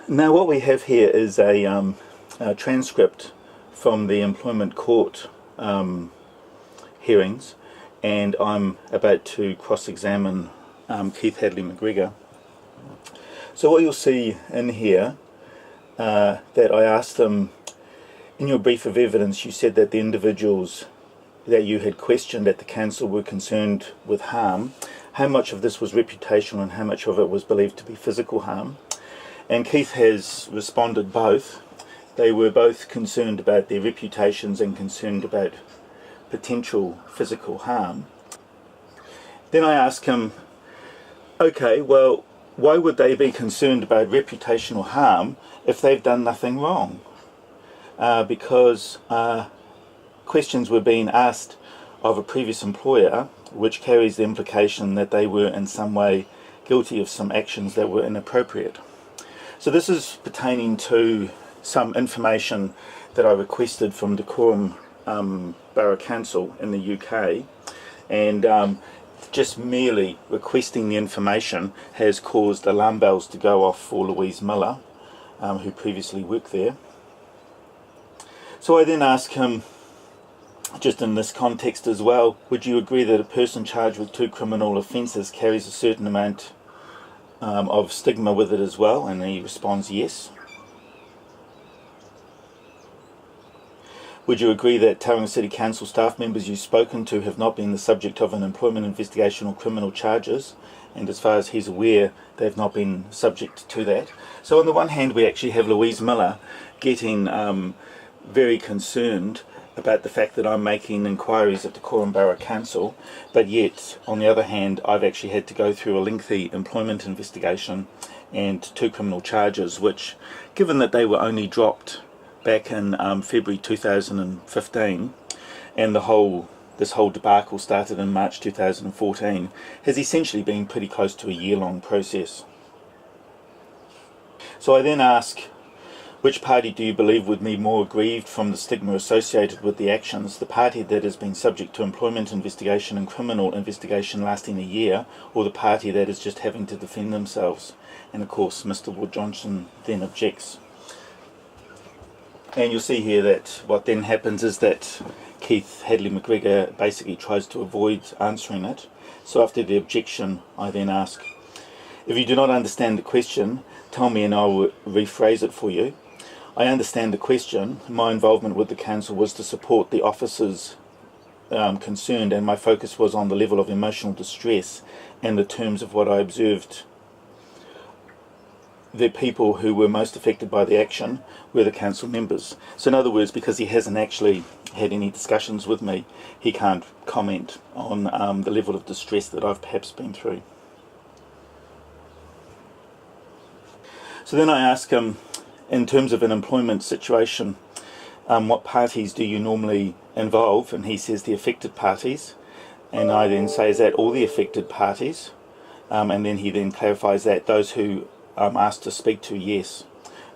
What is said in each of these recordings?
Now what we have here is a transcript from the employment court hearings, and I'm about to cross-examine Keith Hadley McGregor. So what you'll see in here, that I asked them, in your brief of evidence you said that the individuals that you had questioned at the council were concerned with harm. How much of this was reputational and how much of it was believed to be physical harm? And Keith has responded both. They were both concerned about their reputations and concerned about potential physical harm. Then I ask him, okay, well, why would they be concerned about reputational harm if they've done nothing wrong? Because questions were being asked of a previous employer, which carries the implication that they were in some way guilty of some actions that were inappropriate. So this is pertaining to some information that I requested from Dacorum Borough Council in the UK, and just merely requesting the information has caused alarm bells to go off for Louise Miller, who previously worked there. So I then ask him, just in this context as well, would you agree that a person charged with 2 criminal offences carries a certain amount of stigma with it as well? And he responds yes. Would you agree that Tauranga City Council staff members you've spoken to have not been the subject of an employment investigation or criminal charges? And as far as he's aware, they've not been subject to that. So on the one hand, we actually have Louise Miller getting very concerned about the fact that I'm making inquiries at the Dacorum Borough Council, but yet, on the other hand, I've actually had to go through a lengthy employment investigation and 2 criminal charges, which, given that they were only dropped back in February 2015, and this whole debacle started in March 2014, has essentially been pretty close to a year-long process. So I then ask, which party do you believe would be more aggrieved from the stigma associated with the actions, the party that has been subject to employment investigation and criminal investigation lasting a year, or the party that is just having to defend themselves? And of course Mr. Ward Johnson then objects. And you'll see here that what then happens is that Keith Hadley McGregor basically tries to avoid answering it. So after the objection, I then ask, if you do not understand the question, tell me and I will rephrase it for you. I understand the question. My involvement with the council was to support the officers concerned, and my focus was on the level of emotional distress and the terms of what I observed. The people who were most affected by the action were the council members. So in other words, because he hasn't actually had any discussions with me, he can't comment on the level of distress that I've perhaps been through. So then I ask him, in terms of an employment situation, what parties do you normally involve? And he says the affected parties. And I then say, is that all the affected parties? And then he then clarifies that those who I'm asked to speak to, yes.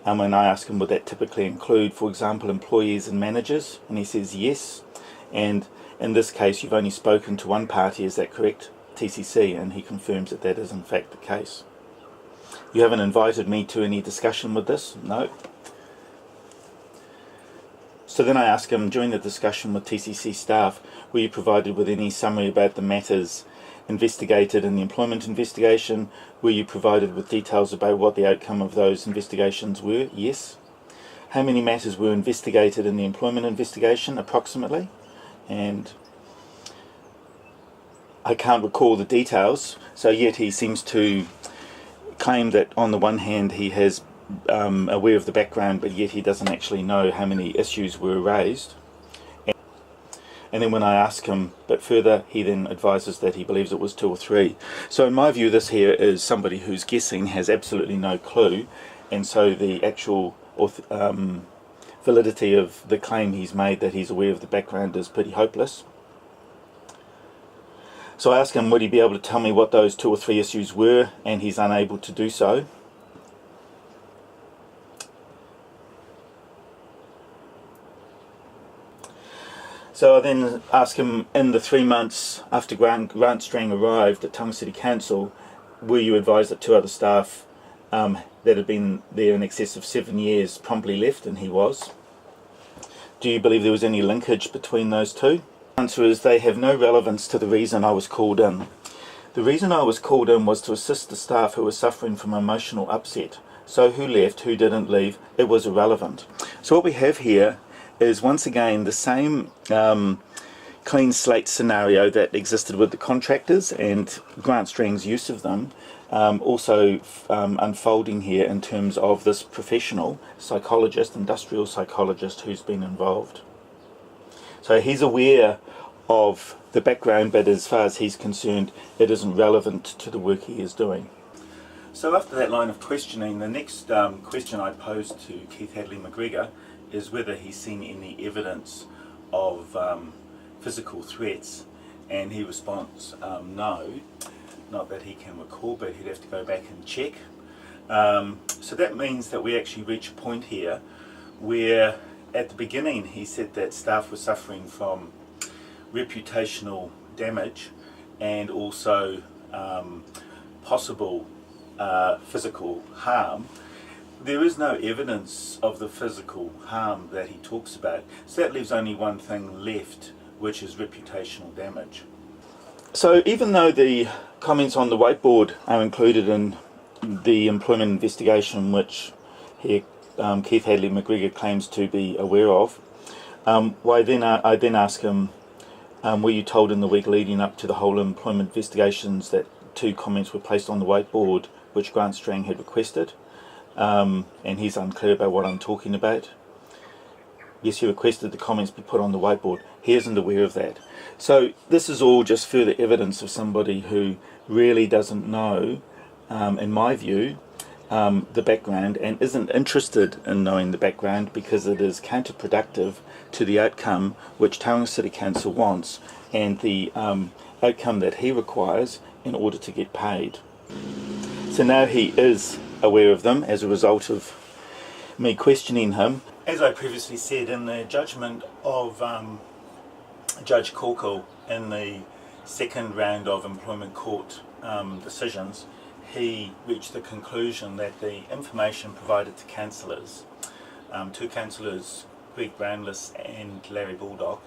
And I ask him, would that typically include, for example, employees and managers? And he says yes. And in this case, you've only spoken to one party, is that correct? TCC, and he confirms that that is in fact the case. You haven't invited me to any discussion with this? No. So then I ask him, during the discussion with TCC staff, were you provided with any summary about the matters investigated in the employment investigation? Were you provided with details about what the outcome of those investigations were? Yes. How many matters were investigated in the employment investigation, approximately? And I can't recall the details, so yet he seems to claim that on the one hand he has aware of the background, but yet he doesn't actually know how many issues were raised. And then when I ask him a bit further, he then advises that he believes it was 2 or 3. So in my view, this here is somebody who's guessing, has absolutely no clue, and so the actual validity of the claim he's made that he's aware of the background is pretty hopeless. So I ask him, would he be able to tell me what those 2 or 3 issues were, and he's unable to do so. So I then ask him, in the 3 months after Grant Strang arrived at Tauranga City Council, were you advised that 2 other staff that that had been there in excess of 7 years promptly left, and he was. Do you believe there was any linkage between those two? The answer is they have no relevance to the reason I was called in. The reason I was called in was to assist the staff who were suffering from emotional upset. So who left, who didn't leave, it was irrelevant. So what we have here is once again the same clean slate scenario that existed with the contractors and Grant Strang's use of them, also unfolding here in terms of this professional psychologist, industrial psychologist who's been involved. So he's aware of the background, but as far as he's concerned, it isn't relevant to the work he is doing. So after that line of questioning, the next question I posed to Keith Hadley McGregor is whether he's seen any evidence of physical threats, and he responds no, not that he can recall, but he'd have to go back and check. So that means that we actually reach a point here where at the beginning he said that staff were suffering from reputational damage and also possible physical harm. There is no evidence of the physical harm that he talks about, so that leaves only one thing left, which is reputational damage. So even though the comments on the whiteboard are included in the employment investigation, which here Keith Hadley McGregor claims to be aware of, I then ask him, were you told in the week leading up to the whole employment investigations that 2 comments were placed on the whiteboard which Grant Strang had requested? And he's unclear about what I'm talking about. Yes, he requested the comments be put on the whiteboard. He isn't aware of that. So this is all just further evidence of somebody who really doesn't know, in my view, the background, and isn't interested in knowing the background because it is counterproductive to the outcome which Tauranga City Council wants and the outcome that he requires in order to get paid. So now he is aware of them as a result of me questioning him. As I previously said, in the judgment of Judge Corkle in the second round of employment court decisions, he reached the conclusion that the information provided to councillors, 2 councillors, Greg Brownless and Larry Baldock,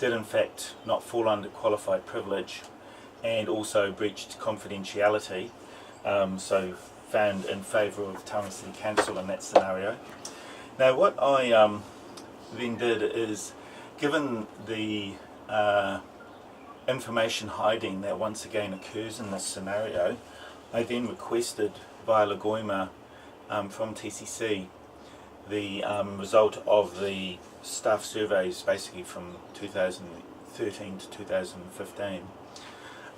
did in fact not fall under qualified privilege and also breached confidentiality, so found in favour of Tauranga City Council in that scenario. Now what I then did is, given the information hiding that once again occurs in this scenario, I then requested via Lagoima from TCC the result of the staff surveys basically from 2013 to 2015.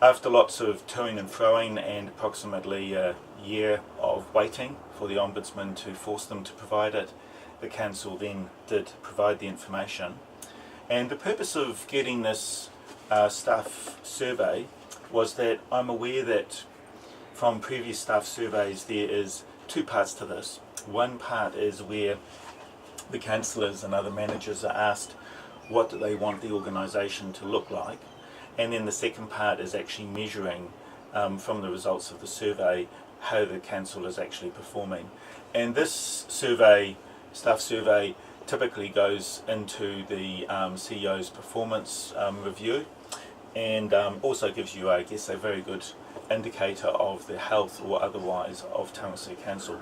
After lots of toing and froing and approximately a year of waiting for the Ombudsman to force them to provide it, the Council then did provide the information. And the purpose of getting this staff survey was that I'm aware that from previous staff surveys there is 2 parts to this. One part is where the councillors and other managers are asked what do they want the organisation to look like, and then the second part is actually measuring from the results of the survey how the council is actually performing. And this survey, staff survey, typically goes into the CEO's performance review, and also gives you, I guess, a very good indicator of the health or otherwise of Tauranga City Council.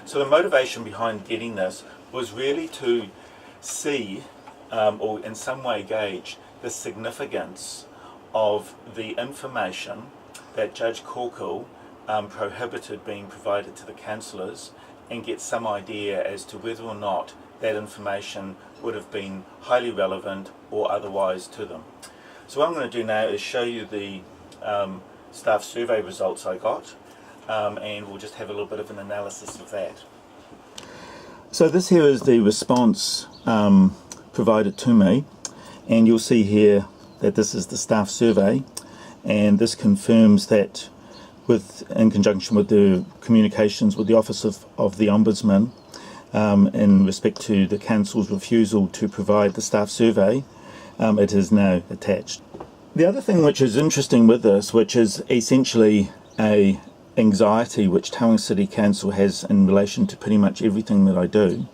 So the motivation behind getting this was really to see or in some way gauge the significance of the information that Judge Corkle prohibited being provided to the councillors, and get some idea as to whether or not that information would have been highly relevant or otherwise to them. So what I'm going to do now is show you the staff survey results I got, and we'll just have a little bit of an analysis of that. So this here is the response provided to me, and you'll see here that this is the staff survey, and this confirms that in conjunction with the communications with the Office of the Ombudsman in respect to the Council's refusal to provide the staff survey, it is now attached. The other thing which is interesting with this, which is essentially a anxiety which Tauranga City Council has in relation to pretty much everything that I do.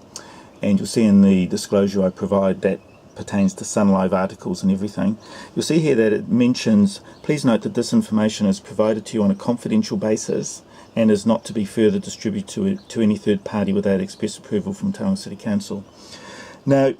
And you'll see in the disclosure I provide that pertains to Sun Live articles and everything. You'll see here that it mentions, please note that this information is provided to you on a confidential basis and is not to be further distributed to any third party without express approval from Tauranga City Council. Now,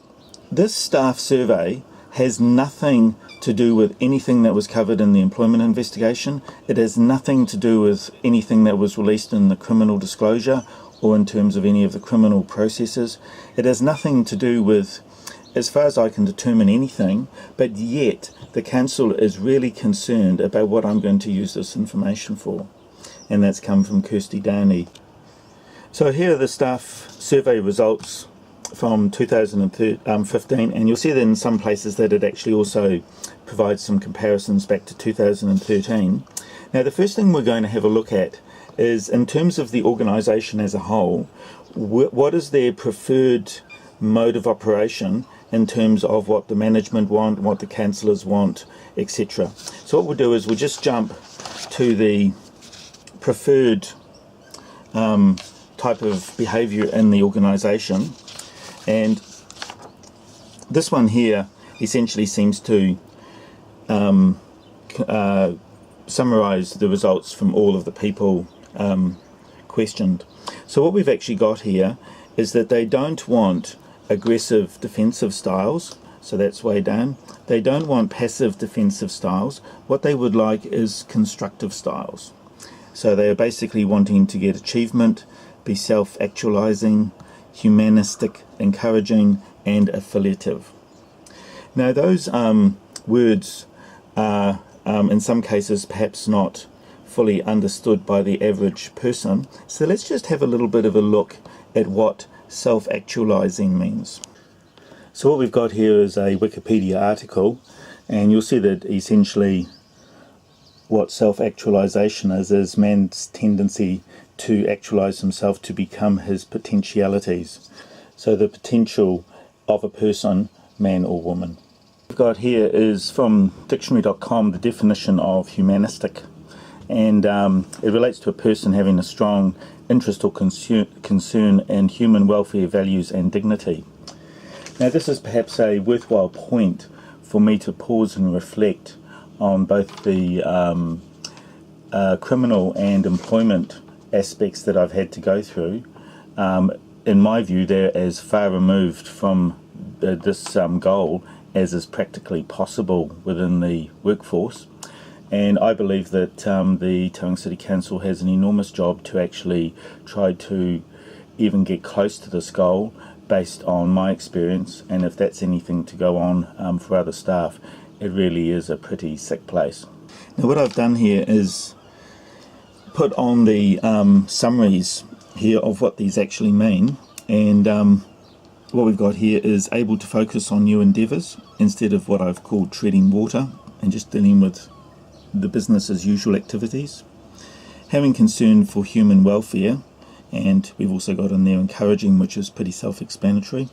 this staff survey has nothing to do with anything that was covered in the employment investigation. It has nothing to do with anything that was released in the criminal disclosure or in terms of any of the criminal processes. It has nothing to do with, as far as I can determine, anything, but yet the council is really concerned about what I'm going to use this information for. And that's come from Kirsty Downey. So here are the staff survey results from 2015, and you'll see that in some places that it actually also provides some comparisons back to 2013. Now, the first thing we're going to have a look at is, in terms of the organisation as a whole, what is their preferred mode of operation in terms of what the management want, what the councillors want, etc. So what we'll do is we'll just jump to the preferred type of behaviour in the organisation. And this one here essentially seems to summarise the results from all of the people questioned. So what we've actually got here is that they don't want aggressive defensive styles, so that's way down. They don't want passive defensive styles. What they would like is constructive styles. So they are basically wanting to get achievement, be self-actualizing, humanistic, encouraging, and affiliative. Now those words are in some cases perhaps not fully understood by the average person. So let's just have a little bit of a look at what self-actualizing means. So what we've got here is a Wikipedia article, and you'll see that essentially what self-actualization is man's tendency to actualize himself to become his potentialities. So the potential of a person, man or woman. What we've got here is from dictionary.com the definition of humanistic, and it relates to a person having a strong interest or concern in human welfare, values and dignity. Now this is perhaps a worthwhile point for me to pause and reflect on both the criminal and employment aspects that I've had to go through. In my view, they're as far removed from this goal as is practically possible within the workforce. And I believe that the Tauranga City Council has an enormous job to actually try to even get close to this goal based on my experience, and if that's anything to go on for other staff, it really is a pretty sick place. Now what I've done here is put on the summaries here of what these actually mean, and what we've got here is able to focus on new endeavours instead of what I've called treading water and just dealing with the business as usual activities, having concern for human welfare, and we've also got in there encouraging, which is pretty self-explanatory,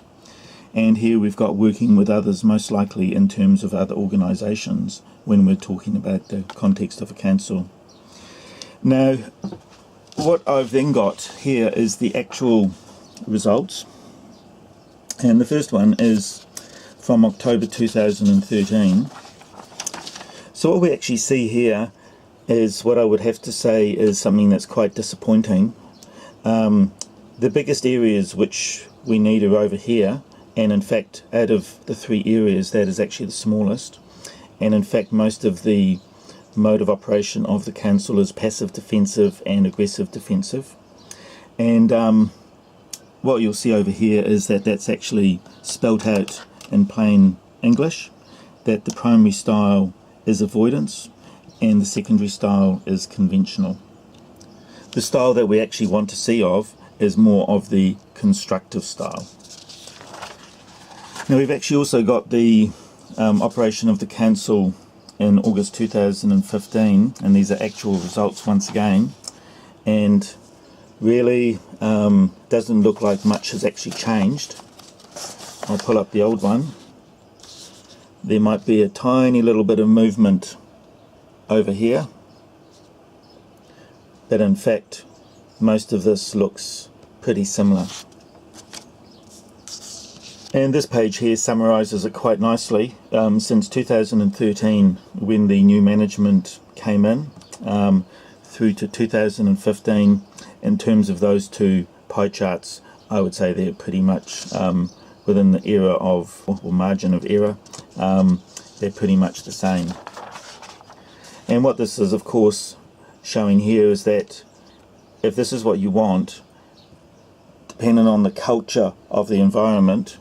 and here we've got working with others, most likely in terms of other organisations when we're talking about the context of a council. Now what I've then got here is the actual results, and the first one is from October 2013. So what we actually see here is what I would have to say is something that's quite disappointing. The biggest areas which we need are over here, and in fact out of the three areas that is actually the smallest, and in fact most of the mode of operation of the council is passive defensive and aggressive defensive. And what you'll see over here is that that's actually spelt out in plain English, that the primary style is avoidance and the secondary style is conventional. The style that we actually want to see of is more of the constructive style. Now we've actually also got the operation of the council in August 2015, and these are actual results once again, and really doesn't look like much has actually changed. I'll pull up the old one. There might be a tiny little bit of movement over here, that in fact most of this looks pretty similar. And this page here summarises it quite nicely. Since 2013, when the new management came in, through to 2015, in terms of those two pie charts, I would say they're pretty much within the era of, or margin of error, they're pretty much the same. And what this is of course showing here is that if this is what you want, depending on the culture of the environment,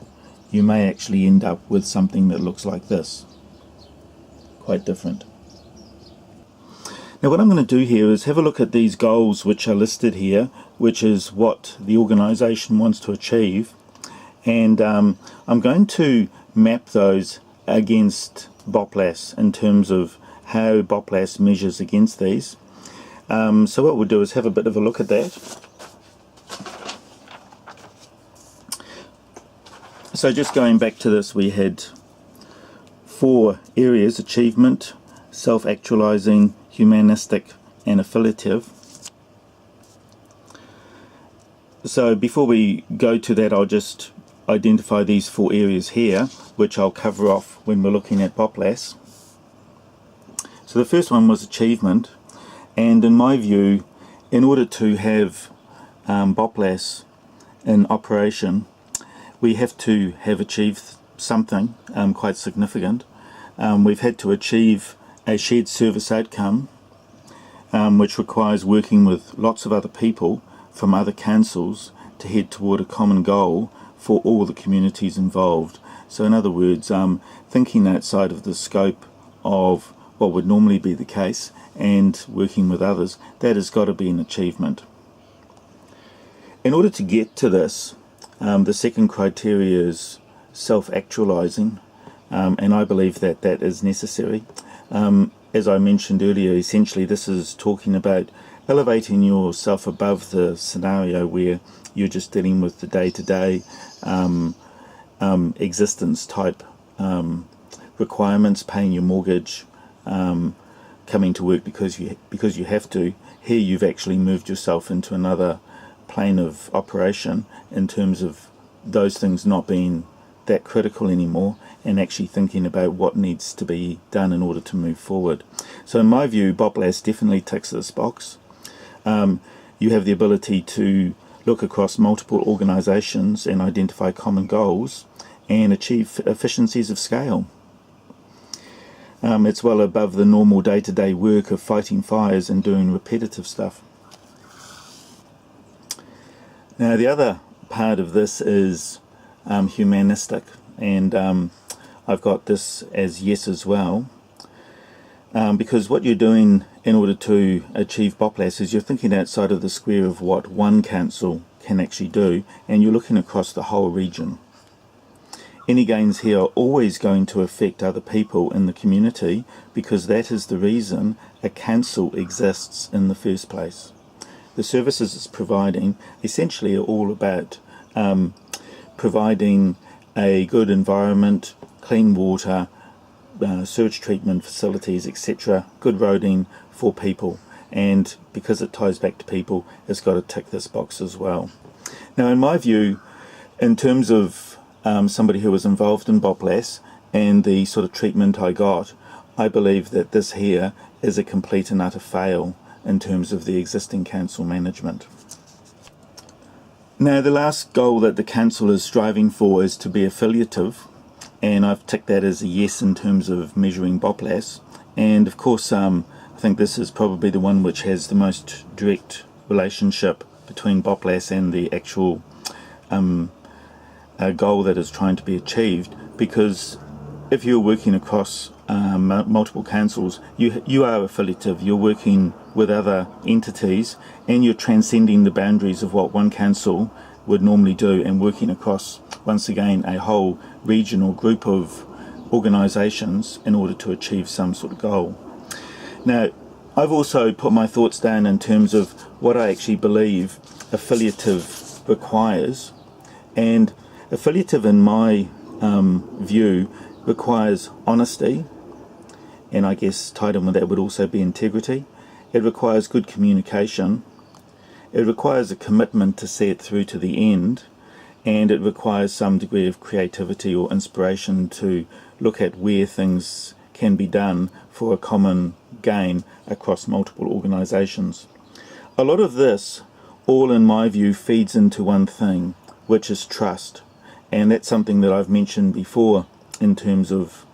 you may actually end up with something that looks like this. Quite different. Now what I'm going to do here is have a look at these goals which are listed here, which is what the organisation wants to achieve, and I'm going to map those against BOPLAS in terms of how BOPLAS measures against these. So what we'll do is have a bit of a look at that. So just going back to this, we had 4 areas: achievement, self-actualizing, humanistic and affiliative. So before we go to that, I'll just identify these 4 areas here, which I'll cover off when we're looking at BOPLAS. So the first one was achievement, and in my view, in order to have BOPLAS in operation, we have to have achieved something quite significant. We've had to achieve a shared service outcome, which requires working with lots of other people from other councils to head toward a common goal for all the communities involved. So in other words, thinking outside of the scope of what would normally be the case and working with others, that has got to be an achievement. In order to get to this, the second criteria is self-actualizing, and I believe that that is necessary. As I mentioned earlier, essentially this is talking about elevating yourself above the scenario where you're just dealing with the day-to-day existence type requirements, paying your mortgage, coming to work because you have to. Here you've actually moved yourself into another plane of operation in terms of those things not being that critical anymore, and actually thinking about what needs to be done in order to move forward. So in my view, BOPLAS definitely ticks this box. You have the ability to look across multiple organisations and identify common goals and achieve efficiencies of scale. It's well above the normal day-to-day work of fighting fires and doing repetitive stuff. Now the other part of this is humanistic, and I've got this as yes as well, because what you're doing in order to achieve BOPLAS is you're thinking outside of the square of what one council can actually do, and you're looking across the whole region. Any gains here are always going to affect other people in the community, because that is the reason a council exists in the first place. The services it's providing essentially are all about providing a good environment, clean water, sewage treatment facilities, etc., good roading for people, and because it ties back to people, it's got to tick this box as well. Now in my view, in terms of somebody who was involved in BOPLAS and the sort of treatment I got, I believe that this here is a complete and utter fail in terms of the existing council management. Now the last goal that the council is striving for is to be affiliative, and I've ticked that as a yes in terms of measuring BOPLAS, and of course I think this is probably the one which has the most direct relationship between BOPLAS and the actual goal that is trying to be achieved, because if you're working across multiple councils, you are affiliative, you're working with other entities, and you're transcending the boundaries of what one council would normally do and working across, once again, a whole region or group of organisations in order to achieve some sort of goal. Now, I've also put my thoughts down in terms of what I actually believe affiliative requires, and affiliative in my view requires honesty, and I guess tied in with that would also be integrity, it requires good communication, it requires a commitment to see it through to the end, and it requires some degree of creativity or inspiration to look at where things can be done for a common gain across multiple organisations. A lot of this, all in my view, feeds into one thing, which is trust. And that's something that I've mentioned before in terms of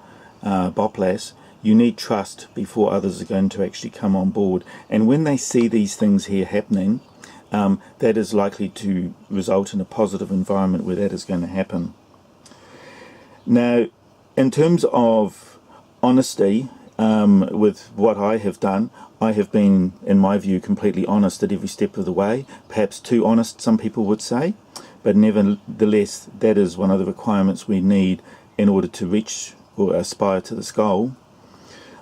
BOPLAS. You need trust before others are going to actually come on board. And when they see these things here happening, that is likely to result in a positive environment where that is going to happen. Now, in terms of honesty, with what I have done, I have been, in my view, completely honest at every step of the way. Perhaps too honest, some people would say, but nevertheless, that is one of the requirements we need in order to reach or aspire to this goal.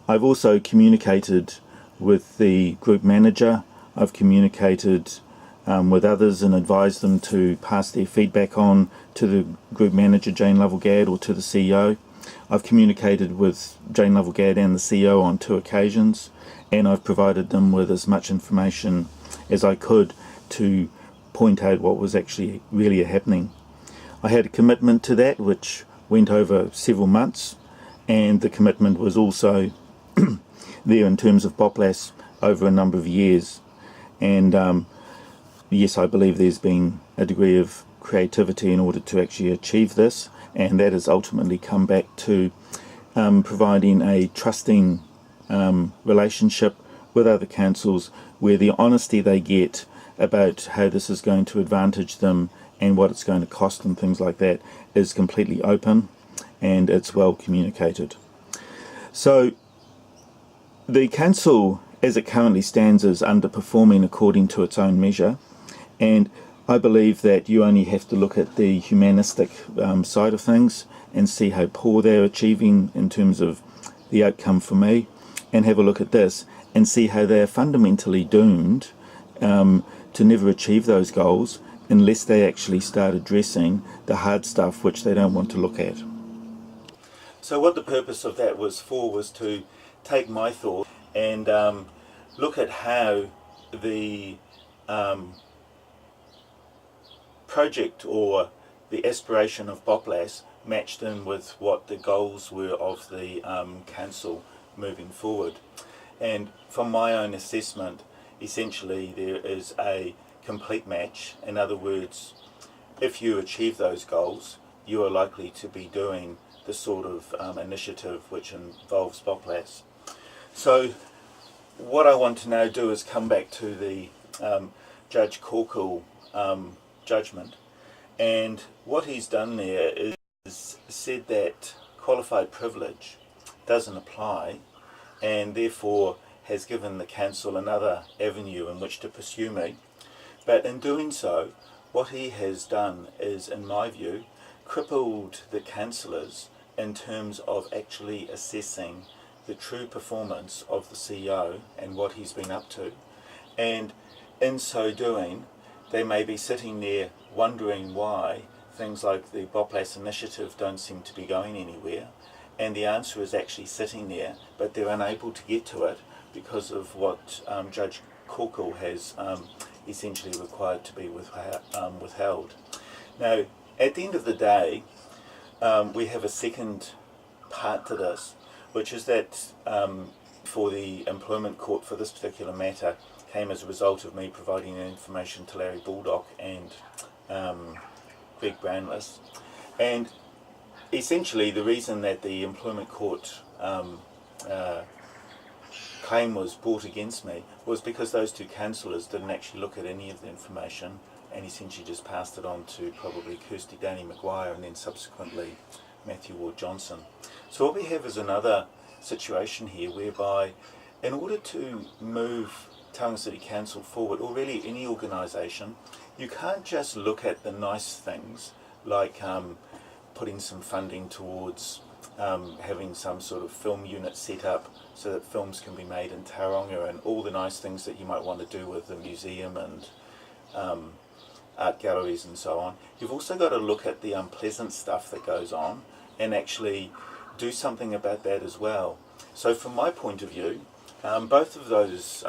I've also communicated with the group manager. I've communicated with others and advised them to pass their feedback on to the group manager, Jane Lovell-Gadd, or to the CEO. I've communicated with Jane Lovell-Gadd and the CEO on 2 occasions, and I've provided them with as much information as I could to point out what was actually really happening. I had a commitment to that which went over several months, and the commitment was also there in terms of BOPLAS over a number of years. And yes, I believe there's been a degree of creativity in order to actually achieve this, and that has ultimately come back to providing a trusting relationship with other councils where the honesty they get about how this is going to advantage them and what it's going to cost and things like that is completely open, and it's well communicated. So the council as it currently stands is underperforming according to its own measure, and I believe that you only have to look at the humanistic side of things and see how poor they're achieving in terms of the outcome for me, and have a look at this and see how they're fundamentally doomed to never achieve those goals unless they actually start addressing the hard stuff which they don't want to look at. So what the purpose of that was for was to take my thought and look at how the project or the aspiration of BOPLAS matched in with what the goals were of the council moving forward. And from my own assessment, essentially there is a complete match. In other words, if you achieve those goals, you are likely to be doing the sort of initiative which involves BOPLAS. So what I want to now do is come back to the Judge Corkle judgment, and what he's done there is said that qualified privilege doesn't apply, and therefore has given the council another avenue in which to pursue me. But in doing so, what he has done is, in my view, crippled the councillors in terms of actually assessing the true performance of the CEO and what he's been up to. And in so doing, they may be sitting there wondering why things like the BOPLAS initiative don't seem to be going anywhere, and the answer is actually sitting there, but they're unable to get to it because of what Judge Corkle has essentially required to be withheld. Now, at the end of the day, we have a second part to this, which is that for the employment court for this particular matter came as a result of me providing information to Larry Baldock and Greg Brownless. And essentially the reason that the employment court claim was brought against me was because those 2 councillors didn't actually look at any of the information and essentially just passed it on to probably Kirsty Danny Maguire and then subsequently Matthew Ward Johnson. So what we have is another situation here whereby in order to move Tauranga City Council forward, or really any organisation, you can't just look at the nice things like putting some funding towards having some sort of film unit set up so that films can be made in Tauranga and all the nice things that you might want to do with the museum and art galleries and so on. You've also got to look at the unpleasant stuff that goes on and actually do something about that as well. So from my point of view, Both of those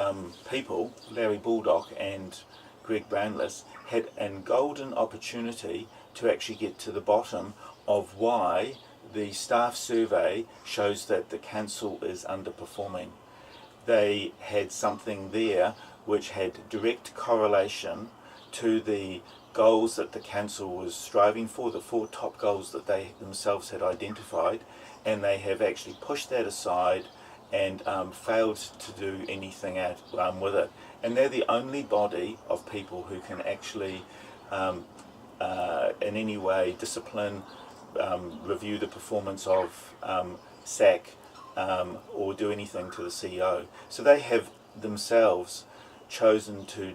people, Larry Baldock and Greg Brownless, had a golden opportunity to actually get to the bottom of why the staff survey shows that the council is underperforming. They had something there which had direct correlation to the goals that the council was striving for, the 4 top goals that they themselves had identified, and they have actually pushed that aside and failed to do anything with it. And they're the only body of people who can actually in any way discipline, review the performance of SAC, or do anything to the CEO. So they have themselves chosen to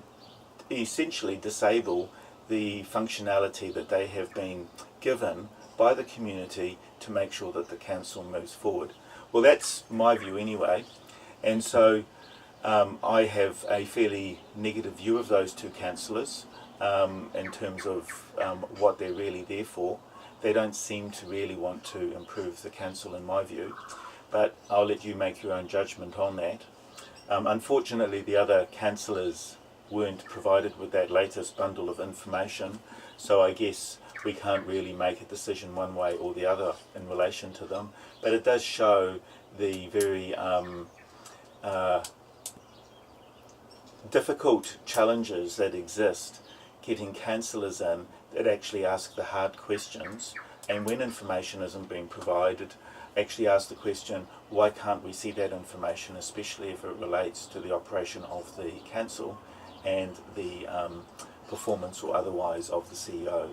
essentially disable the functionality that they have been given by the community to make sure that the council moves forward. Well, that's my view anyway, and so I have a fairly negative view of those 2 councillors in terms of what they're really there for. They don't seem to really want to improve the council in my view, but I'll let you make your own judgment on that. Unfortunately, the other councillors weren't provided with that latest bundle of information, so I guess we can't really make a decision one way or the other in relation to them, but it does show the very difficult challenges that exist getting councillors in that actually ask the hard questions, and when information isn't being provided, actually ask the question, why can't we see that information, especially if it relates to the operation of the council and the performance or otherwise of the CEO.